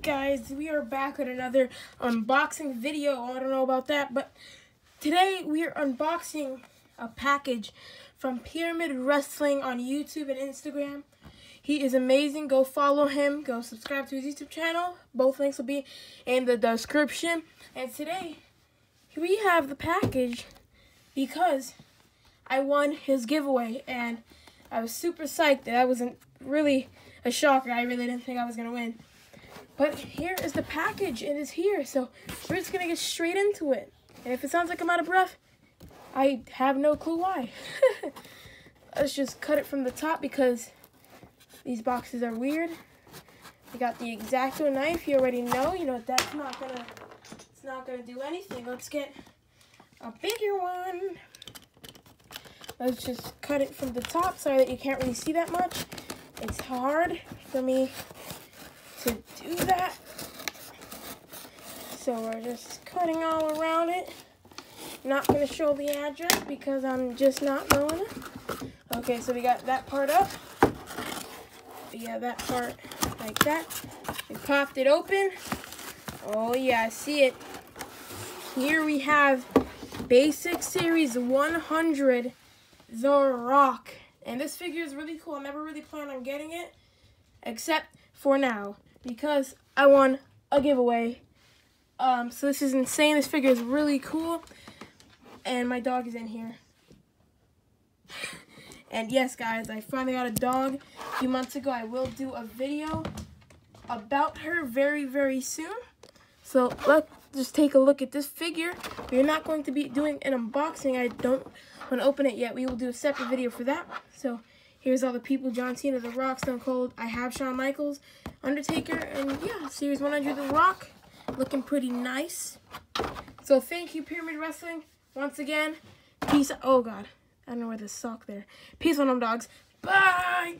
Guys, we are back with another unboxing video. I don't know about that, but today we are unboxing a package from Pyramid Wrestling on YouTube and Instagram. He is amazing. Go follow him. Go subscribe to his YouTube channel. Both links will be in the description. And today we have the package because I won his giveaway, and I was super psyched. That wasn't really a shocker. I really didn't think I was going to win. But here is the package. It is here. So we're just going to get straight into it. And if it sounds like I'm out of breath, I have no clue why. Let's just cut it from the top because these boxes are weird. We got the X-Acto knife. You already know. You know that's not gonna. It's not gonna do anything. Let's get a bigger one. Let's just cut it from the top. Sorry that you can't really see that much. It's hard for me to do that. So we're just cutting all around it. Not gonna show the address because I'm just not going to. Okay, so we got that part up. Yeah, that part like that. We popped it open. Oh yeah, I see it. Here we have Basic Series 100, The Rock. And this figure is really cool. I never really planned on getting it, except for now, because I won a giveaway. So this is insane. This figure is really cool. And my dog is in here. And yes, guys, I finally got a dog a few months ago. I will do a video about her very, very soon. So let's just take a look at this figure. We're not going to be doing an unboxing. I don't want to open it yet. We will do a separate video for that. So here's all the people: John Cena, The Rock, Stone Cold. I have Shawn Michaels, Undertaker, and yeah, Series 100, The Rock. Looking pretty nice. So thank you, Pyramid Wrestling. Once again, peace. Oh, God. I don't know where the sock there. Peace on them, dogs. Bye.